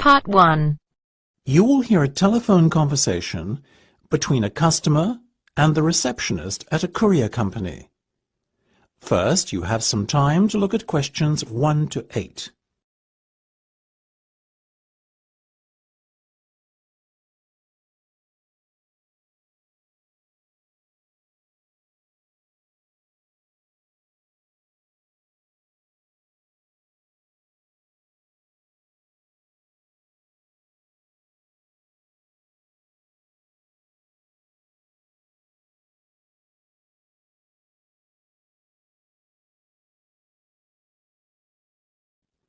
Part 1. You will hear a telephone conversation between a customer and the receptionist at a courier company. First, you have some time to look at questions 1 to 8.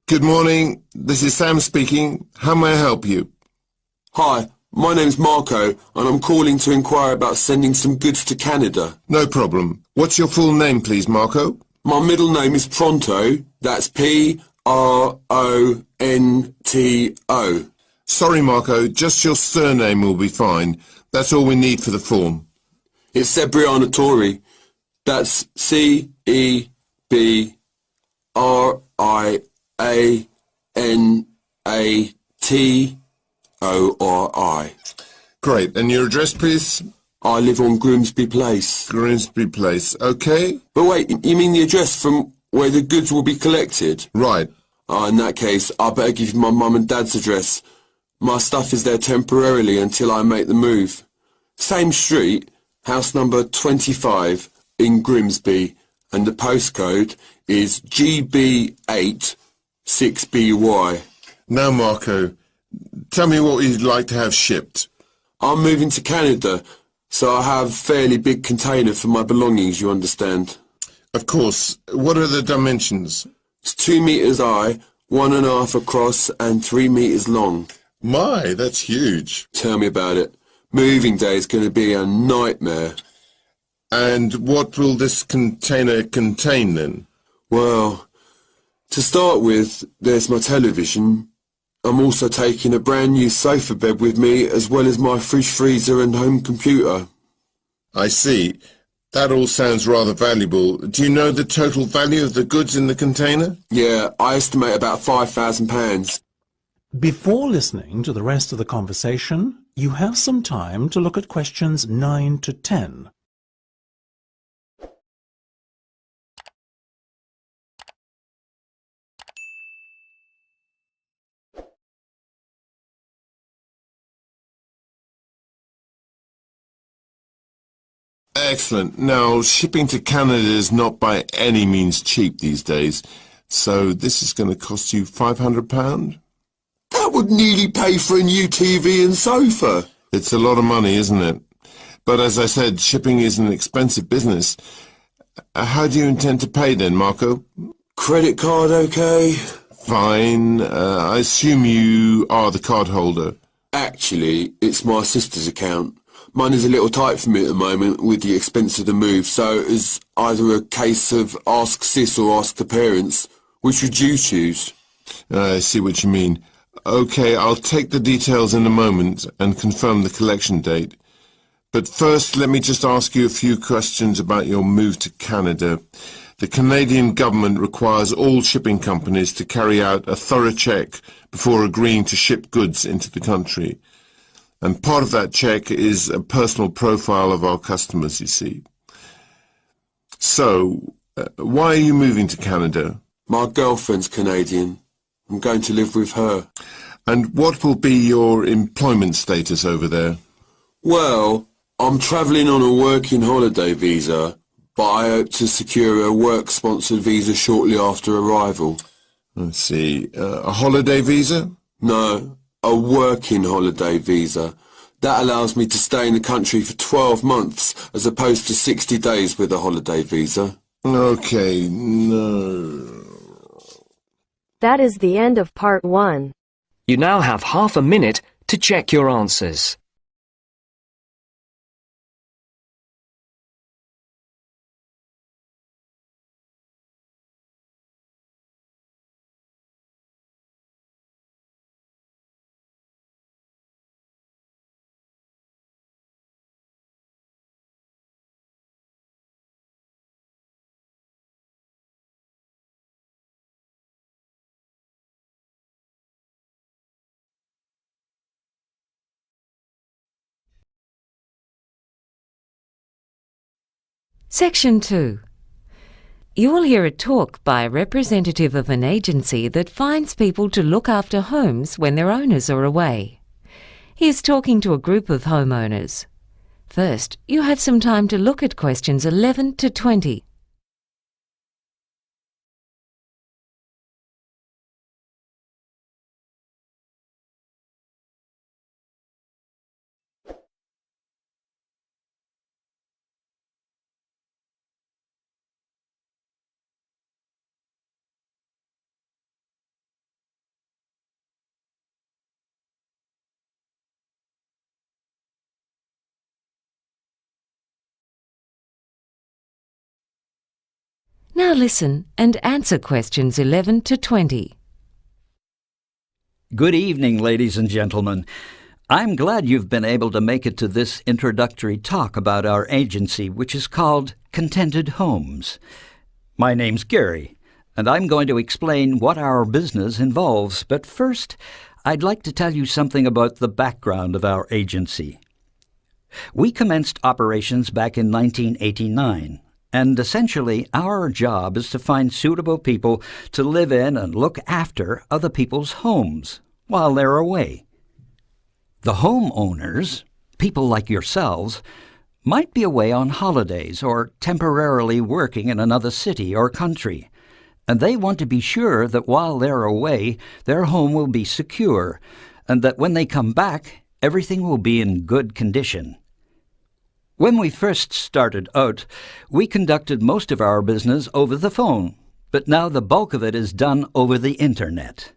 Good morning. This is Sam speaking. How may I help you? Hi, my name's Marco, and I'm calling to inquire about sending some goods to Canada. No problem. What's your full name, please, Marco? My middle name is Pronto. That's P-R-O-N-T-O. Sorry, Marco. Just your surname will be fine. That's all we need for the form. It's Cebriana Tori. That's C-E-B-R-I-A-N-A-T-O-R-I. Great. And your address, please? I live on Grimsby Place. Grimsby Place. Okay. But wait, you mean the address from where the goods will be collected? Right. In that case, I better give you my mum and dad's address. My stuff is there temporarily until I make the move. Same street, house number 25 in Grimsby, and the postcode is GB8 6BY. Now, Marco, tell me what you'd like to have shipped. I'm moving to Canada, so I have a fairly big container for my belongings, you understand. Of course. What are the dimensions? It's 2 meters high, 1.5 across, and 3 meters long. My, that's huge. Tell me about it. Moving day is going to be a nightmare. And what will this container contain, then? Well, to start with, there's my television. I'm also taking a brand new sofa bed with me, as well as my fridge, freezer and home computer. I see. That all sounds rather valuable. Do you know the total value of the goods in the container? Yeah, I estimate about £5,000. Before listening to the rest of the conversation, you have some time to look at questions 9 to 10. Excellent. Now, shipping to Canada is not by any means cheap these days, so this is going to cost you £500? That would nearly pay for a new TV and sofa. It's a lot of money, isn't it? But as I said, shipping is an expensive business. How do you intend to pay then, Marco? Credit card okay? Fine. I assume you are the card holder. Actually, it's my sister's account. Mine is a little tight for me at the moment with the expense of the move, so it's either a case of ask sis or ask the parents. Which would you choose? I see what you mean. Okay, I'll take the details in a moment and confirm the collection date. But first, let me just ask you a few questions about your move to Canada. The Canadian government requires all shipping companies to carry out a thorough check before agreeing to ship goods into the country. And part of that check is a personal profile of our customers, you see. So, why are you moving to Canada? My girlfriend's Canadian. I'm going to live with her. And what will be your employment status over there? Well, I'm travelling on a working holiday visa, but I hope to secure a work-sponsored visa shortly after arrival. I see. A holiday visa? No, a working holiday visa. That allows me to stay in the country for 12 months as opposed to 60 days with a holiday visa. Okay, no. That is the end of part 1. You now have half a minute to check your answers. Section 2. You will hear a talk by a representative of an agency that finds people to look after homes when their owners are away. He is talking to a group of homeowners. First, you have some time to look at questions 11 to 20. Now listen and answer questions 11 to 20. Good evening, ladies and gentlemen. I'm glad you've been able to make it to this introductory talk about our agency, which is called Contented Homes. My name's Gary, and I'm going to explain what our business involves. But first, I'd like to tell you something about the background of our agency. We commenced operations back in 1989. And essentially, our job is to find suitable people to live in and look after other people's homes while they're away. The homeowners, people like yourselves, might be away on holidays or temporarily working in another city or country, and they want to be sure that while they're away, their home will be secure, and that when they come back, everything will be in good condition. When we first started out, we conducted most of our business over the phone, but now the bulk of it is done over the Internet.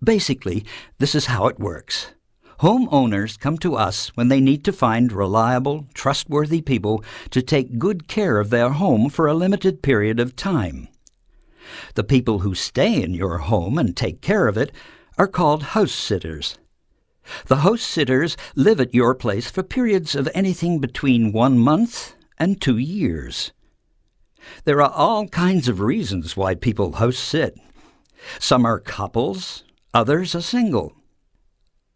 Basically, this is how it works. Homeowners come to us when they need to find reliable, trustworthy people to take good care of their home for a limited period of time. The people who stay in your home and take care of it are called house sitters. The house sitters live at your place for periods of anything between 1 month and 2 years. There are all kinds of reasons why people house sit. Some are couples, others are single.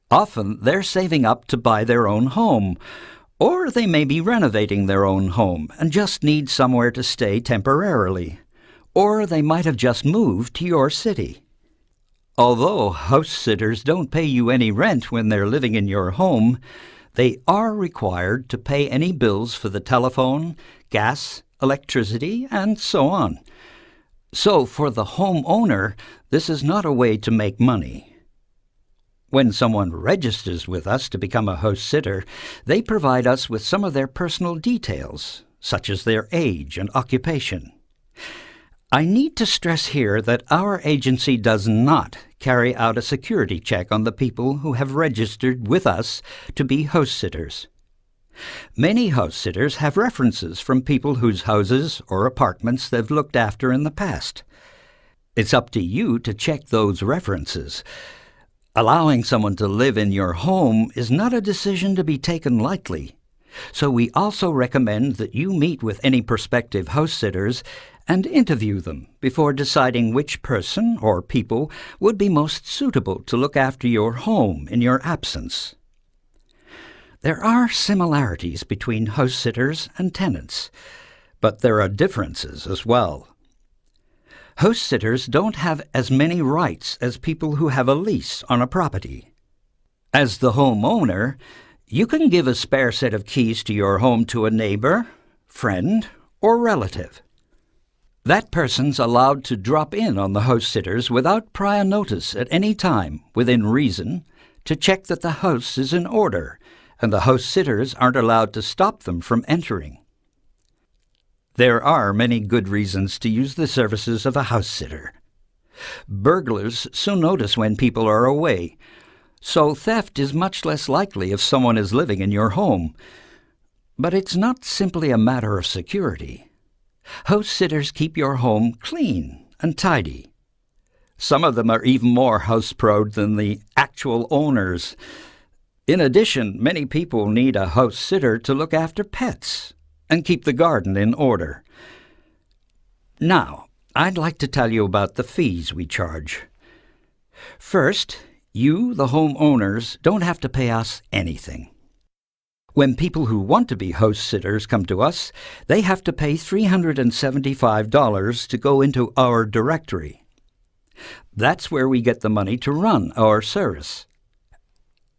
Often they're saving up to buy their own home, or they may be renovating their own home and just need somewhere to stay temporarily, or they might have just moved to your city. Although house sitters don't pay you any rent when they're living in your home, they are required to pay any bills for the telephone, gas, electricity, and so on. So for the homeowner, this is not a way to make money. When someone registers with us to become a house sitter, they provide us with some of their personal details, such as their age and occupation. I need to stress here that our agency does not carry out a security check on the people who have registered with us to be house sitters. Many house sitters have references from people whose houses or apartments they've looked after in the past. It's up to you to check those references. Allowing someone to live in your home is not a decision to be taken lightly. So we also recommend that you meet with any prospective house sitters and interview them before deciding which person or people would be most suitable to look after your home in your absence. There are similarities between house sitters and tenants, but there are differences as well. House sitters don't have as many rights as people who have a lease on a property. As the homeowner, you can give a spare set of keys to your home to a neighbor, friend, or relative. That person's allowed to drop in on the house sitters without prior notice at any time, within reason, to check that the house is in order, and the house sitters aren't allowed to stop them from entering. There are many good reasons to use the services of a house sitter. Burglars soon notice when people are away, so theft is much less likely if someone is living in your home. But it's not simply a matter of security. House sitters keep your home clean and tidy. Some of them are even more house-proud than the actual owners. In addition, many people need a house sitter to look after pets and keep the garden in order. Now, I'd like to tell you about the fees we charge. First, you, the homeowners, don't have to pay us anything. When people who want to be house sitters come to us, they have to pay $375 to go into our directory. That's where we get the money to run our service.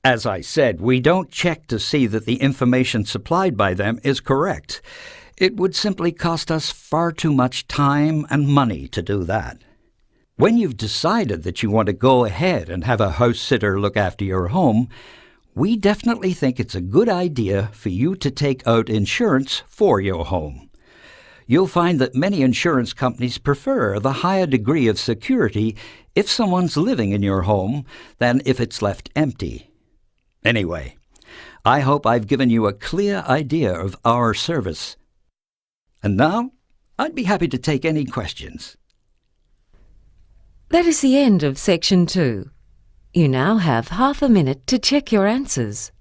As I said, we don't check to see that the information supplied by them is correct. It would simply cost us far too much time and money to do that. When you've decided that you want to go ahead and have a house sitter look after your home, we definitely think it's a good idea for you to take out insurance for your home. You'll find that many insurance companies prefer the higher degree of security if someone's living in your home than if it's left empty. Anyway, I hope I've given you a clear idea of our service. And now, I'd be happy to take any questions. That is the end of Section 2. You now have half a minute to check your answers.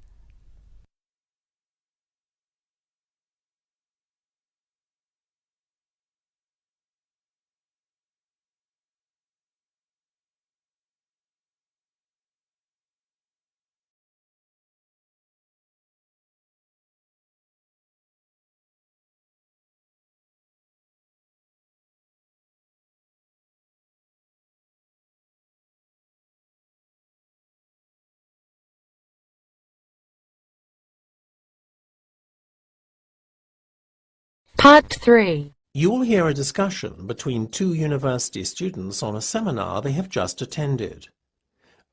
Part 3. You will hear a discussion between two university students on a seminar they have just attended.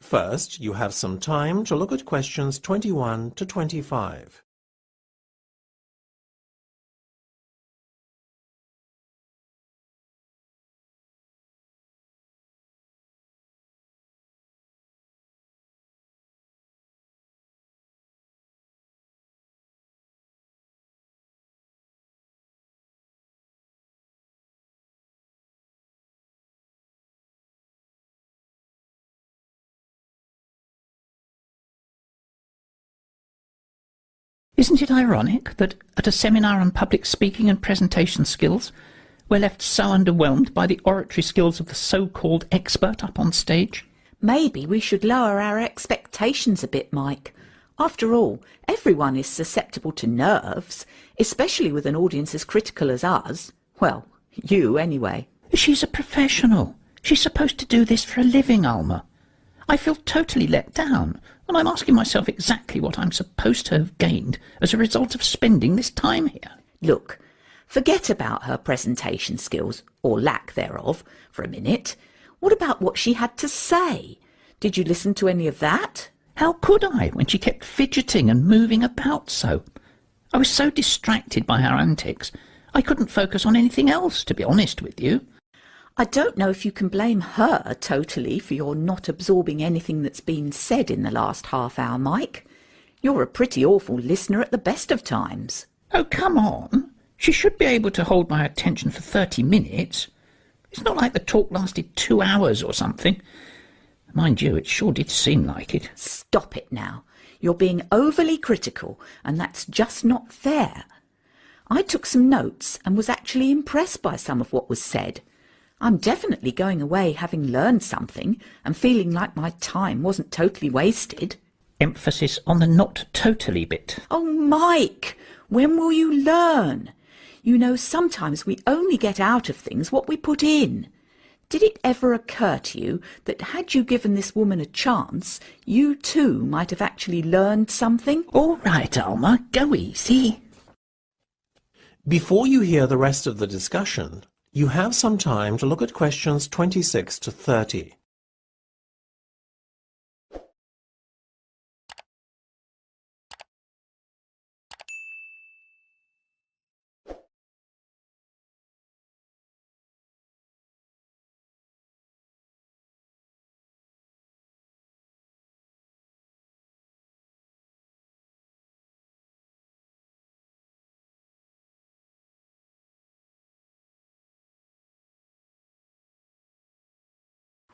First, you have some time to look at questions 21 to 25. Isn't it ironic that at a seminar on public speaking and presentation skills, we're left so underwhelmed by the oratory skills of the so-called expert up on stage? Maybe we should lower our expectations a bit, Mike. After all, everyone is susceptible to nerves, especially with an audience as critical as ours. Well, you anyway. She's a professional. She's supposed to do this for a living, Alma. I feel totally let down, and I'm asking myself exactly what I'm supposed to have gained as a result of spending this time here. Look, forget about her presentation skills, or lack thereof, for a minute. What about what she had to say? Did you listen to any of that? How could I, when she kept fidgeting and moving about so? I was so distracted by her antics, I couldn't focus on anything else, to be honest with you. I don't know if you can blame her totally for your not absorbing anything that's been said in the last half hour, Mike. You're a pretty awful listener at the best of times. Oh, come on. She should be able to hold my attention for 30 minutes. It's not like the talk lasted 2 hours or something. Mind you, it sure did seem like it. Stop it now. You're being overly critical, and that's just not fair. I took some notes and was actually impressed by some of what was said. I'm definitely going away having learned something and feeling like my time wasn't totally wasted. Emphasis on the not totally bit. Oh, Mike, when will you learn? You know, sometimes we only get out of things what we put in. Did it ever occur to you that had you given this woman a chance, you too might have actually learned something? All right, Alma, go easy. Before you hear the rest of the discussion, you have some time to look at questions 26 to 30.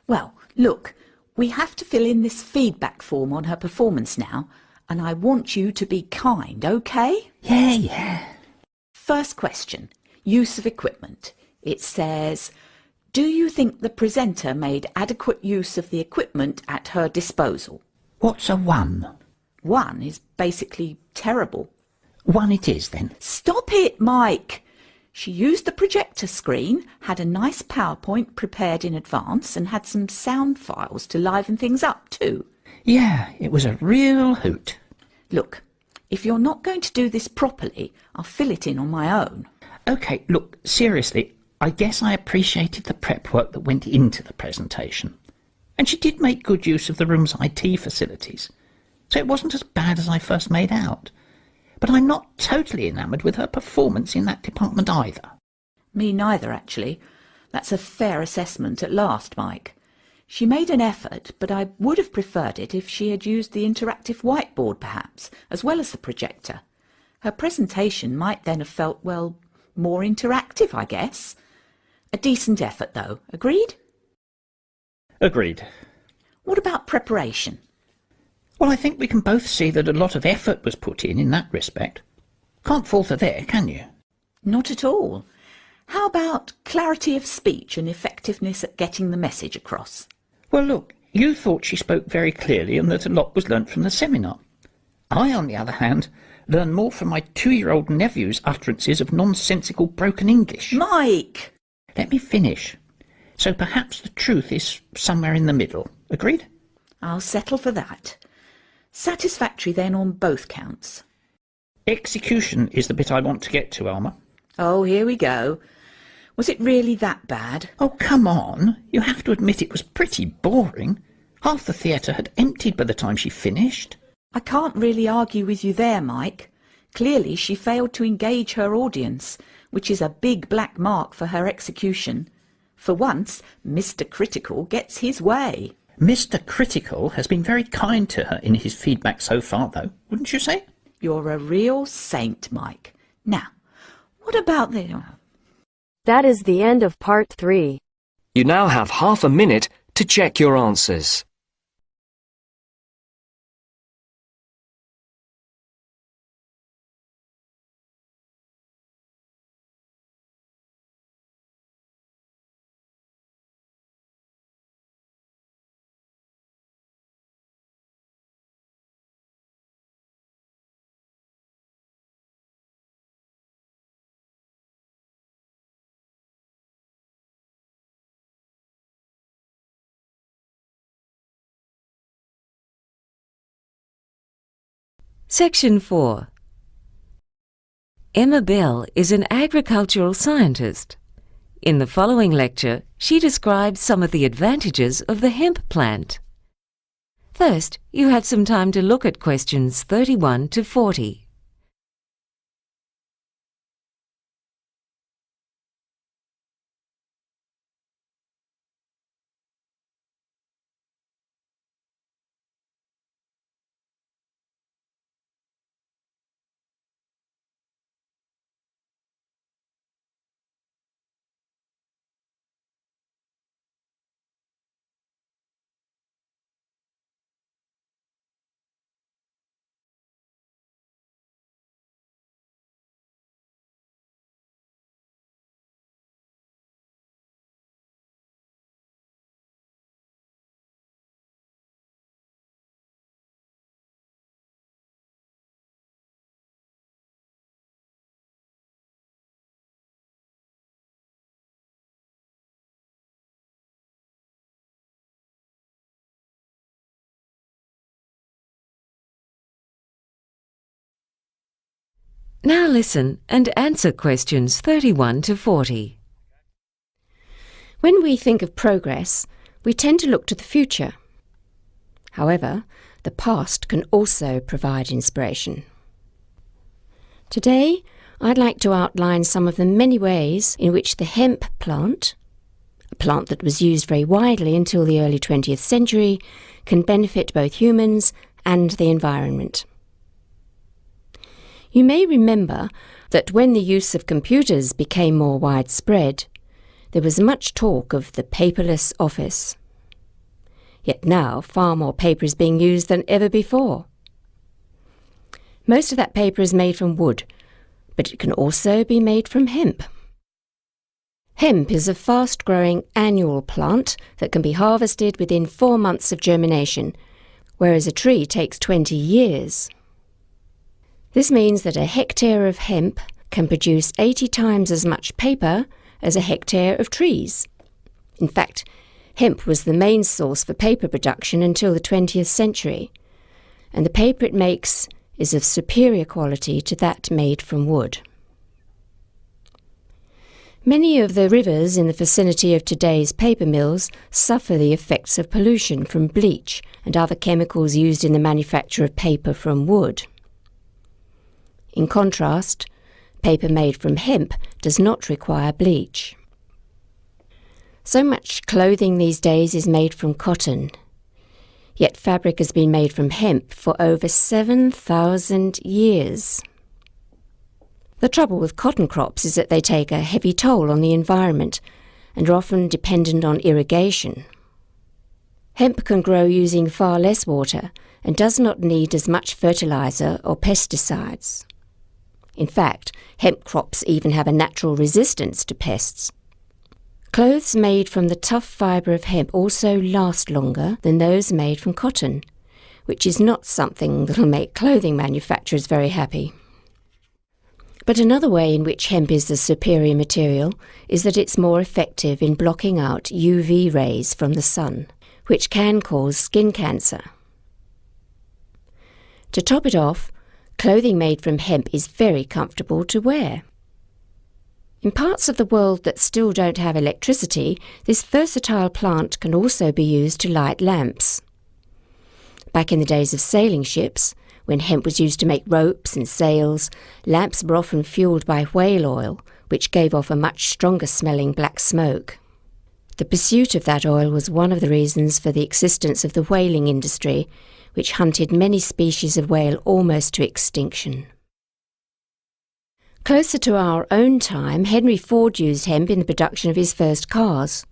Well, look, we have to fill in this feedback form on her performance now, and I want you to be kind, okay? Yeah. First question, use of equipment. It says, do you think the presenter made adequate use of the equipment at her disposal? What's a 1? 1 is basically terrible, One it is, then. Stop it, Mike! She used the projector screen, had a nice PowerPoint prepared in advance, and had some sound files to liven things up too. Yeah, it was a real hoot. Look, if you're not going to do this properly, I'll fill it in on my own. OK, look, seriously, I guess I appreciated the prep work that went into the presentation. And she did make good use of the room's IT facilities. So it wasn't as bad as I first made out. But I'm not totally enamoured with her performance in that department either. Me neither, actually. That's a fair assessment at last, Mike. She made an effort, but I would have preferred it if she had used the interactive whiteboard, perhaps, as well as the projector. Her presentation might then have felt, well, more interactive, I guess. A decent effort, though. Agreed? Agreed. What about preparation? Well, I think we can both see that a lot of effort was put in that respect. Can't falter there, can you? Not at all. How about clarity of speech and effectiveness at getting the message across? Well, look, you thought she spoke very clearly and that a lot was learnt from the seminar. I, on the other hand, learned more from my 2-year-old nephew's utterances of nonsensical broken English. Mike! Let me finish. So perhaps the truth is somewhere in the middle. Agreed? I'll settle for that. Satisfactory then on both counts. Execution is the bit I want to get to, Alma. Oh, here we go. Was it really that bad? Oh, come on. You have to admit it was pretty boring. Half the theatre had emptied by the time she finished. I can't really argue with you there, Mike. Clearly she failed to engage her audience, which is a big black mark for her execution. For once, Mr. Critical gets his way. Mr. Critical has been very kind to her in his feedback so far, though, wouldn't you say? You're a real saint, Mike. Now, what about the... That is the end of part 3. You now have half a minute to check your answers. Section 4. Emma Bell is an agricultural scientist. In the following lecture, she describes some of the advantages of the hemp plant. First, you have some time to look at questions 31 to 40. Now listen and answer questions 31 to 40. When we think of progress, we tend to look to the future. However, the past can also provide inspiration. Today, I'd like to outline some of the many ways in which the hemp plant, a plant that was used very widely until the early 20th century, can benefit both humans and the environment. You may remember that when the use of computers became more widespread, there was much talk of the paperless office. Yet now far more paper is being used than ever before. Most of that paper is made from wood, but it can also be made from hemp. Hemp is a fast-growing annual plant that can be harvested within 4 months of germination, whereas a tree takes 20 years. This means that a hectare of hemp can produce 80 times as much paper as a hectare of trees. In fact, hemp was the main source for paper production until the 20th century, and the paper it makes is of superior quality to that made from wood. Many of the rivers in the vicinity of today's paper mills suffer the effects of pollution from bleach and other chemicals used in the manufacture of paper from wood. In contrast, paper made from hemp does not require bleach. So much clothing these days is made from cotton, yet fabric has been made from hemp for over 7,000 years. The trouble with cotton crops is that they take a heavy toll on the environment and are often dependent on irrigation. Hemp can grow using far less water and does not need as much fertilizer or pesticides. In fact, hemp crops even have a natural resistance to pests. Clothes made from the tough fibre of hemp also last longer than those made from cotton, which is not something that will make clothing manufacturers very happy. But another way in which hemp is the superior material is that it's more effective in blocking out UV rays from the sun, which can cause skin cancer. To top it off, clothing made from hemp is very comfortable to wear. In parts of the world that still don't have electricity, this versatile plant can also be used to light lamps. Back in the days of sailing ships, when hemp was used to make ropes and sails, lamps were often fueled by whale oil, which gave off a much stronger-smelling black smoke. The pursuit of that oil was one of the reasons for the existence of the whaling industry, which hunted many species of whale almost to extinction. Closer to our own time, Henry Ford used hemp in the production of his first cars.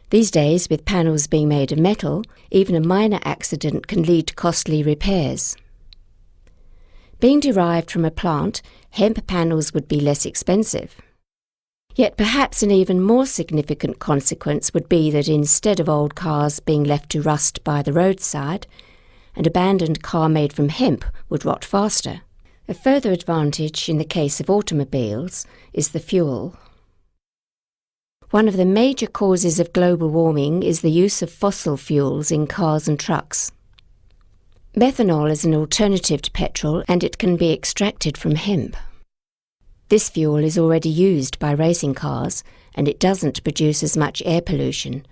These days, with panels being made of metal, even a minor accident can lead to costly repairs. Being derived from a plant, hemp panels would be less expensive. Yet perhaps an even more significant consequence would be that instead of old cars being left to rust by the roadside, an abandoned car made from hemp would rot faster. A further advantage in the case of automobiles is the fuel. One of the major causes of global warming is the use of fossil fuels in cars and trucks. Methanol is an alternative to petrol and it can be extracted from hemp. This fuel is already used by racing cars and it doesn't produce as much air pollution,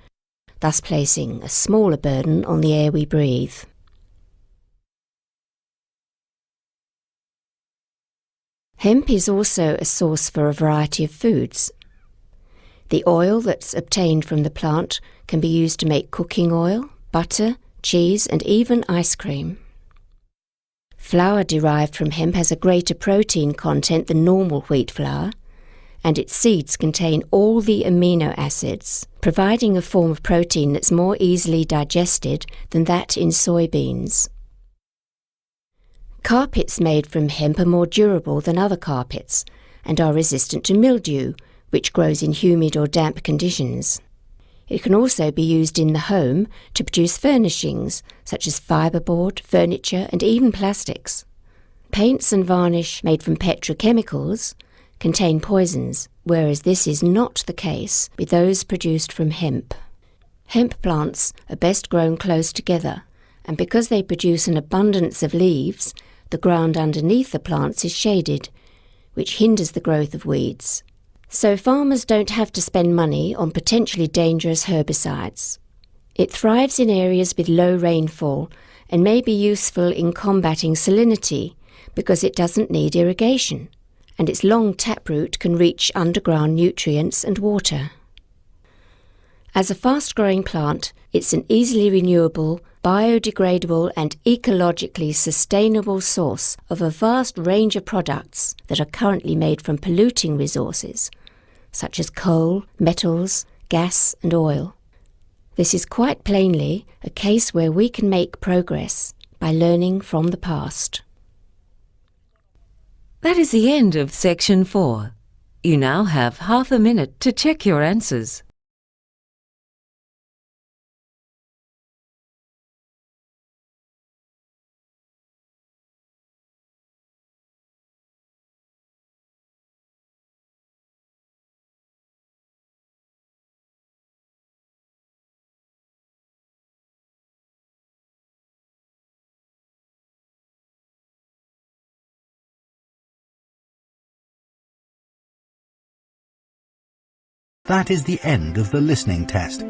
thus placing a smaller burden on the air we breathe. Hemp is also a source for a variety of foods. The oil that's obtained from the plant can be used to make cooking oil, butter, cheese, and even ice cream. Flour derived from hemp has a greater protein content than normal wheat flour, and its seeds contain all the amino acids, providing a form of protein that's more easily digested than that in soybeans. Carpets made from hemp are more durable than other carpets and are resistant to mildew, which grows in humid or damp conditions. It can also be used in the home to produce furnishings such as fiberboard, furniture and even plastics. Paints and varnish made from petrochemicals contain poisons, whereas this is not the case with those produced from hemp. Hemp plants are best grown close together, and because they produce an abundance of leaves, the ground underneath the plants is shaded, which hinders the growth of weeds. So farmers don't have to spend money on potentially dangerous herbicides. It thrives in areas with low rainfall and may be useful in combating salinity because it doesn't need irrigation, and its long taproot can reach underground nutrients and water. As a fast-growing plant, it's an easily renewable, biodegradable and ecologically sustainable source of a vast range of products that are currently made from polluting resources, such as coal, metals, gas and oil. This is quite plainly a case where we can make progress by learning from the past. That is the end of Section 4. You now have half a minute to check your answers. That is the end of the listening test.